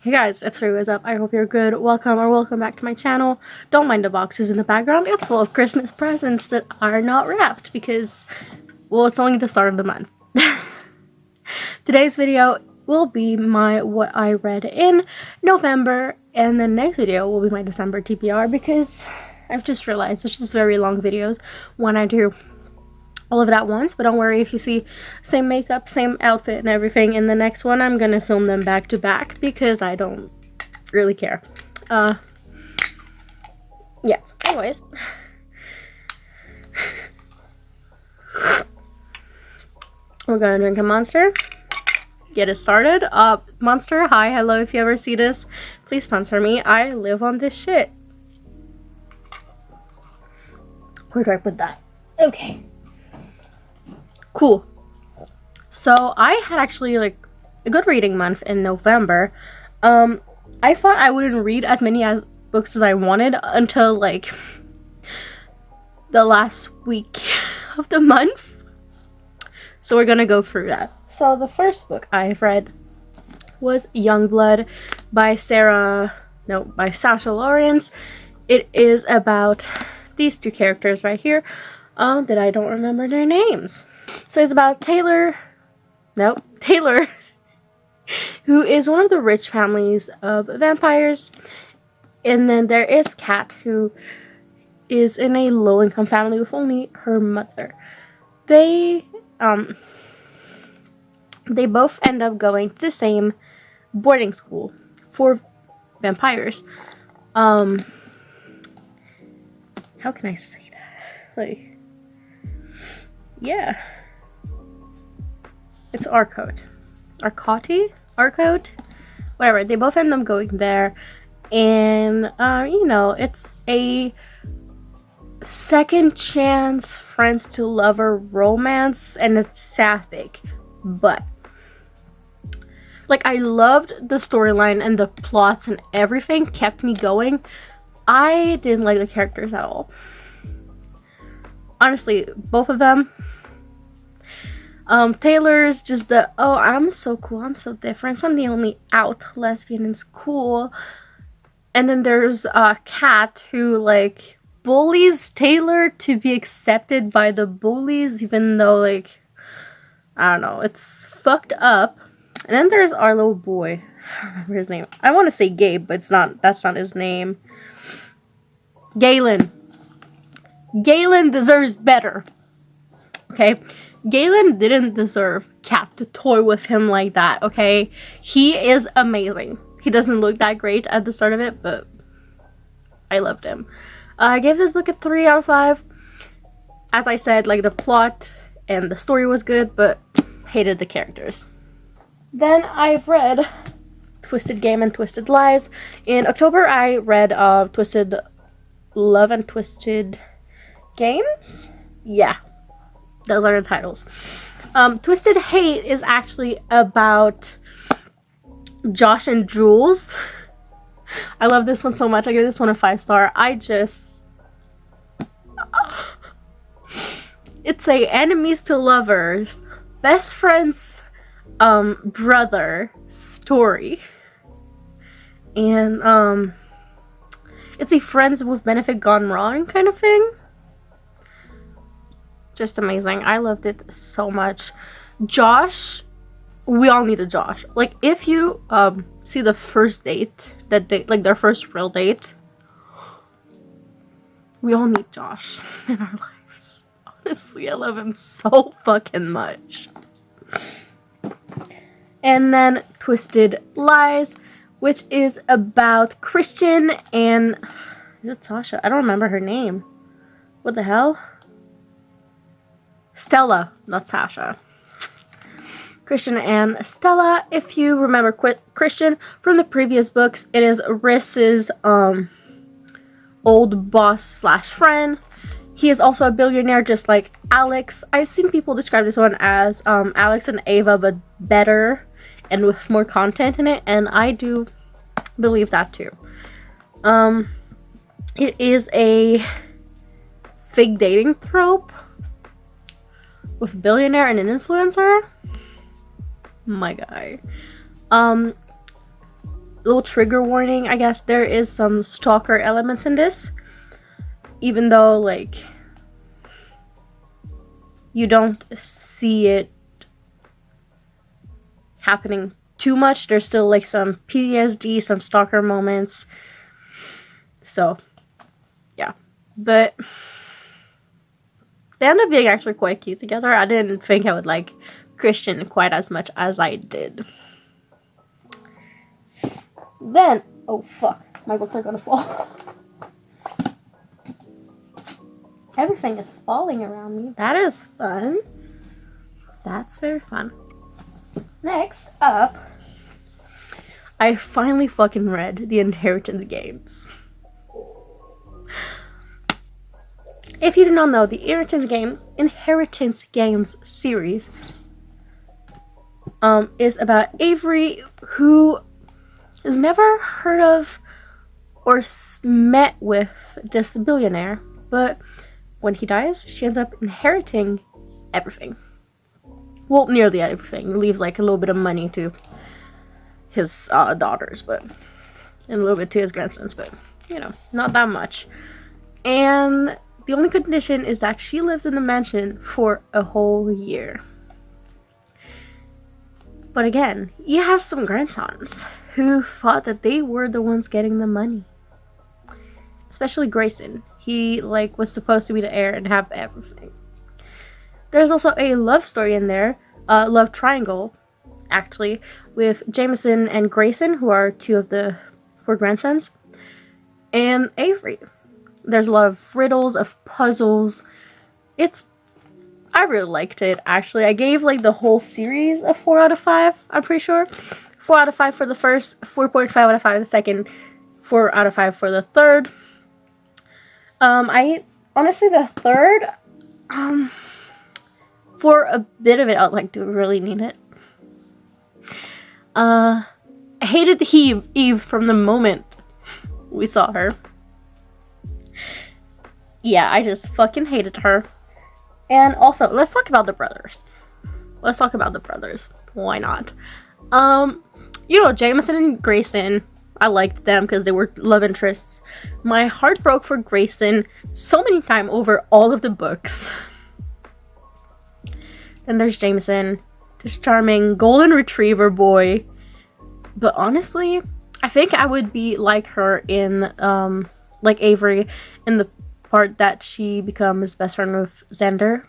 Hey guys, it's Ray. What's up? I hope you're good. Welcome back to my channel. Don't mind the boxes in the background. It's full of Christmas presents that are not wrapped because, well, it's only the start of the month. Today's video will be what I read in November, and the next video will be my December TBR because I've just realized it's just very long videos when I do all of it at once. But don't worry, if you see same makeup, same outfit and everything in the next one, I'm gonna film them back to back because I don't really care. Yeah, anyways. We're gonna drink a Monster, get it started. Monster, hi, hello, if you ever see this, please sponsor me. I live on this shit. Where do I put that? Okay. Cool. So I had actually like a good reading month in November. I thought I wouldn't read as many books as I wanted until like the last week of the month. So we're gonna go through that. So the first book I've read was Youngblood by Sasha Lawrence. It is about these two characters right here that I don't remember their names. So it's about Taylor, who is one of the rich families of vampires. And then there is Kat, who is in a low-income family with only her mother. They both end up going to the same boarding school for vampires. How can I say that? Like, yeah. It's Arcode, whatever. They both end up going there, and you know, it's a second chance friends to lover romance, and it's sapphic, but like I loved the storyline and the plots and everything kept me going. I didn't like the characters at all. Honestly, both of them. Taylor's just oh, I'm so cool, I'm so different, I'm the only out lesbian in school. And then there's Kat, who like bullies Taylor to be accepted by the bullies, even though like, I don't know, it's fucked up. And then there's our little boy. I don't remember his name. I want to say Gabe, but that's not his name. Galen deserves better. Okay? Galen didn't deserve Kat to toy with him like that, okay? He is amazing. He doesn't look that great at the start of it, but I loved him. I gave this book a 3 out of 5. As I said, like the plot and the story was good, but hated the characters. Then I've read Twisted Game and Twisted Lies. In October, I read Twisted Love and Twisted Games? Yeah. Those are the titles. Twisted Hate is actually about Josh and Jules. I love this one so much. I give this one a 5-star. It's a enemies to lovers, best friends, brother story. And it's a friends with benefit gone wrong kind of thing. Just amazing. I loved it so much. Josh, we all need a Josh. Like, if you see the first date that they like, their first real date, we all need Josh in our lives. Honestly, I love him so fucking much. And then Twisted Lies, which is about Christian and, is it Sasha? I don't remember her name. What the hell? Stella, not Sasha. Christian and Stella. If you remember Christian from the previous books, it is Riss's old boss slash friend. He is also a billionaire, just like Alex. I've seen people describe this one as Alex and Ava, but better and with more content in it, and I do believe that too. It is a fake dating trope with a billionaire and an influencer. My guy. little trigger warning, I guess. There is some stalker elements in this, even though like you don't see it happening too much. There's still like some PTSD, some stalker moments. So yeah, but they end up being actually quite cute together. I didn't think I would like Christian quite as much as I did. Then, oh fuck, my books are gonna fall. Everything is falling around me. That is fun. That's very fun. Next up, I finally fucking read the Inheritance Games. If you do not know, the Inheritance Games series is about Avery, who has never heard of or met with this billionaire, but when he dies, she ends up inheriting everything. Well, nearly everything. He leaves like a little bit of money to his daughters, but and a little bit to his grandsons, but you know, not that much. And the only condition is that she lives in the mansion for a whole year. But again, he has some grandsons who thought that they were the ones getting the money. Especially Grayson. He like was supposed to be the heir and have everything. There's also a love story in there, love triangle, actually, with Jameson and Grayson, who are two of the 4 grandsons, and Avery. There's a lot of riddles, of puzzles. I really liked it, actually. I gave like the whole series a 4 out of 5, I'm pretty sure. 4 out of 5 for the first, 4.5 out of 5 for the second, 4 out of 5 for the third. Honestly, the third, for a bit of it, I was like, do we really need it? I hated Eve from the moment we saw her. Yeah, I just fucking hated her. And also, let's talk about the brothers. Why not? You know, Jameson and Grayson, I liked them because they were love interests. My heart broke for Grayson so many times over all of the books. Then there's Jameson, this charming golden retriever boy. But honestly, I think I would be like her in, like Avery, in the part that she becomes best friend with Xander.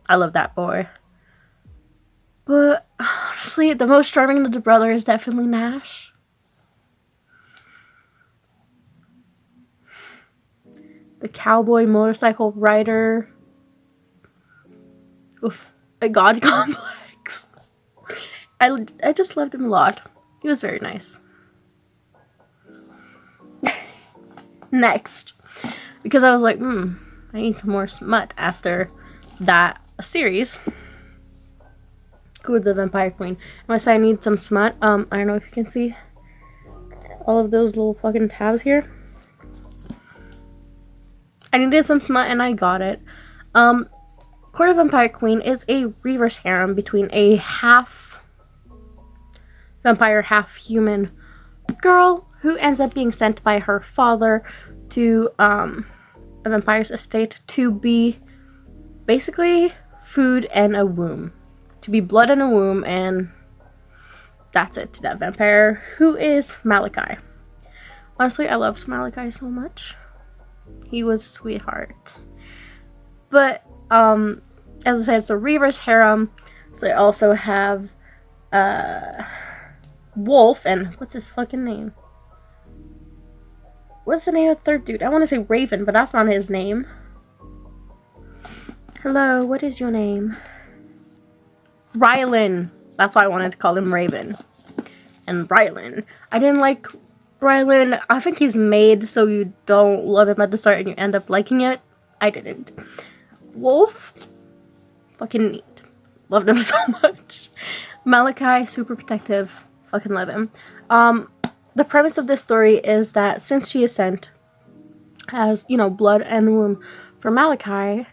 I love that boy. But honestly, the most charming of the brother is definitely Nash. The cowboy motorcycle rider with a god complex. I just loved him a lot. He was very nice. Next, because I was like, I need some more smut after that series. Who's the Vampire Queen? Unless I need some smut. I don't know if you can see all of those little fucking tabs here. I needed some smut and I got it. Court of Vampire Queen is a reverse harem between a half vampire, half human girl who ends up being sent by her father to a vampire's estate to be basically food and a womb. To be blood and a womb, and that's it to that vampire, who is Malachi. Honestly, I loved Malachi so much. He was a sweetheart. But, as I said, it's a reverse harem. So they also have, Wolf, and what's his fucking name? What's the name of the third dude? I want to say Raven, but that's not his name. Hello, what is your name? Rylan. That's why I wanted to call him Raven. And Rylan. I didn't like Rylan. I think he's made so you don't love him at the start and you end up liking it. I didn't. Wolf. Fucking neat. Loved him so much. Malachi, super protective. Fucking love him. The premise of this story is that since she is sent as, you know, blood and womb for Malachi,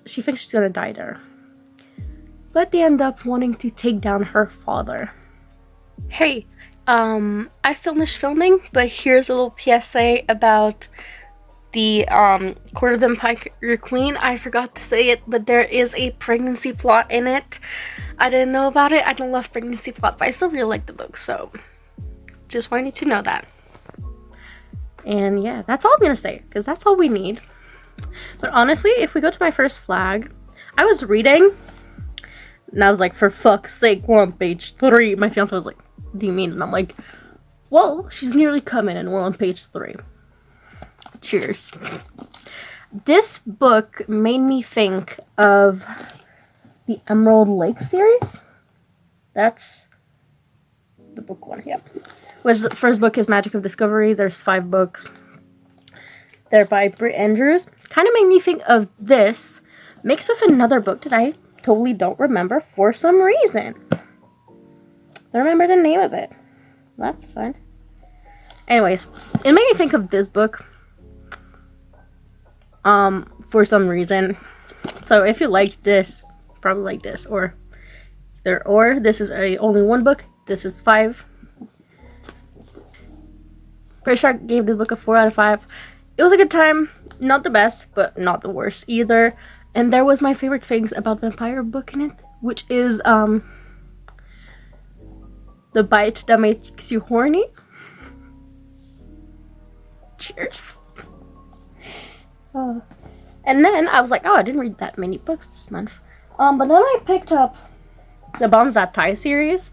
she thinks she's gonna die there. But they end up wanting to take down her father. Hey, I finished filming, but here's a little PSA about the Court of the Vampire Queen. I forgot to say it, but there is a pregnancy plot in it. I didn't know about it. I don't love pregnancy plot, but I still really like the book, so just wanted you to know that. And yeah, that's all I'm gonna say, because that's all we need. But honestly, if we go to my first flag, I was reading, and I was like, for fuck's sake, we're on page 3. My fiance was like, what do you mean? And I'm like, well, she's nearly coming, and we're on page 3. Cheers. This book made me think of the Emerald Lake series. That's the book 1, yeah. Which the first book is Magic of Discovery. There's 5 books. They're by Britt Andrews. Kind of made me think of this mixed with another book that I totally don't remember for some reason. I remember the name of it. That's fun. Anyways, it made me think of this book for some reason. So if you like this, probably like this, or this is only 1 book. This is 5. Pretty sure I gave this book a 4 out of 5. It was a good time. Not the best, but not the worst either. And there was my favorite things about vampire book in it, which is the bite that makes you horny. Cheers. And then I was like, oh, I didn't read that many books this month. But then I picked up the Bonds That Tie series.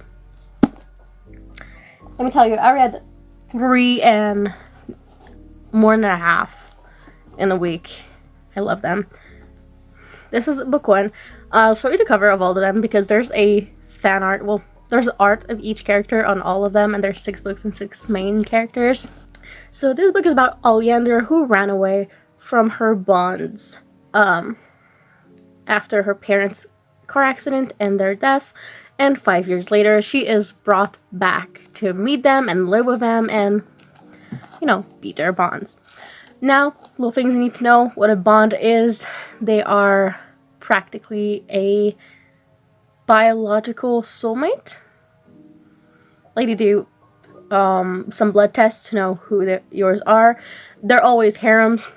Let me tell you, I read 3 and more than a half in a week. I love them. This is book 1. I'll show you the cover of all of them because there's a fan art. Well, there's art of each character on all of them, and there's 6 books and 6 main characters. So this book is about Oleander, who ran away from her bonds after her parents' car accident and their death. And 5 years later, she is brought back to meet them and live with them and, you know, be their bonds. Now, little things you need to know what a bond is. They are practically a biological soulmate. Like they do some blood tests to know who yours are. They're always harems,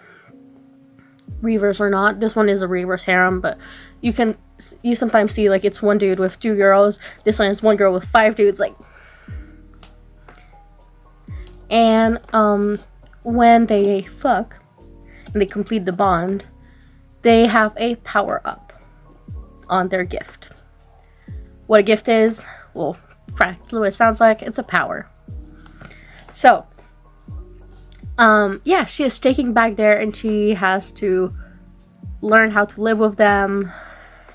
reavers or not. This one is a reverse harem, but you sometimes see like it's 1 dude with 2 girls. This one is 1 girl with 5 dudes. Like, and when they fuck and they complete the bond, they have a power up on their gift. What a gift is, well, practically what it sounds like, it's a power. So, yeah, she is taken back there and she has to learn how to live with them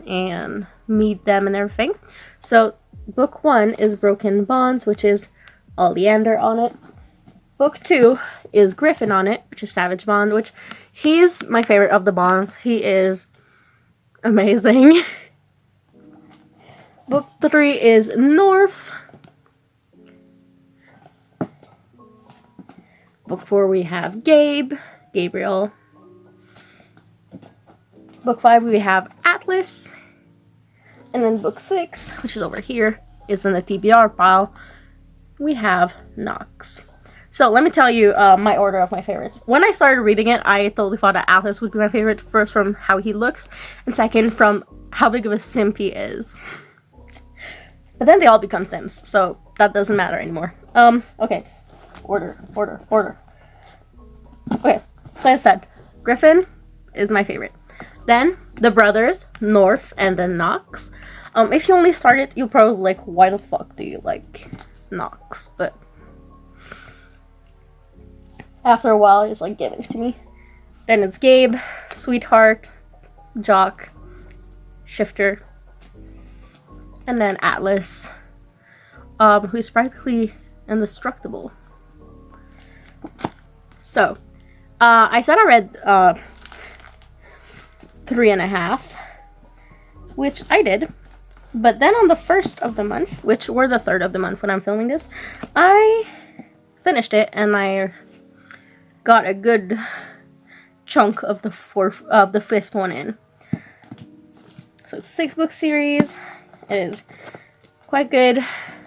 and meet them and everything. So, book 1 is Broken Bonds, which is Oleander on it. Book 2 is Griffin on it, which is Savage Bond, which he's my favorite of the bonds. He is amazing. Book 3 is North. Book 4 we have Gabriel. Book 5 we have Atlas. And then book 6, which is over here, is in the TBR pile, we have Nox. So let me tell you my order of my favorites. When I started reading it, I totally thought that Atlas would be my favorite. First from how he looks, and second from how big of a simp he is. But then they all become Sims, so that doesn't matter anymore. Okay. Order. Okay, so I said, Griffin is my favorite. Then, the brothers, North, and then Nox. If you only start it, you'll probably like, why the fuck do you like Nox? But after a while, it's like, give it to me. Then it's Gabe, Sweetheart, Jock, Shifter, and then Atlas, who's practically indestructible. So, I said I read 3 and a half, which I did. But then on the 1st of the month, which were the 3rd of the month when I'm filming this, I finished it and I got a good chunk of the 5th one in. So it's a 6-book series. It is quite good.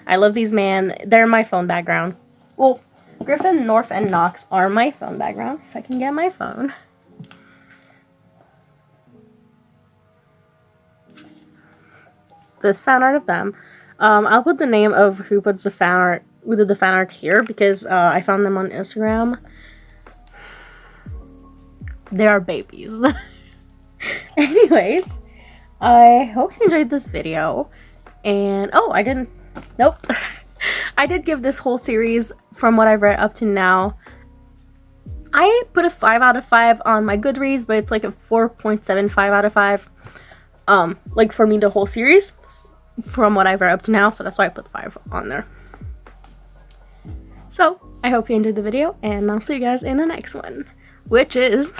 I love these men. They're my phone background. Well, Griffin, North, and Knox are my phone background. If I can get my phone. This fan art of them. I'll put the name of who puts the fan art, who did the fan art here, because I found them on Instagram. They are babies. Anyways, I hope you enjoyed this video. And, oh, I didn't, nope. I did give this whole series, from what I've read up to now, I put a 5 out of 5 on my Goodreads, but it's like a 4.75 out of 5. Like for me, the whole series, from what I've read up to now, so that's why I put 5 on there. So, I hope you enjoyed the video, and I'll see you guys in the next one, which is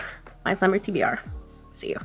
my summer TBR. See you.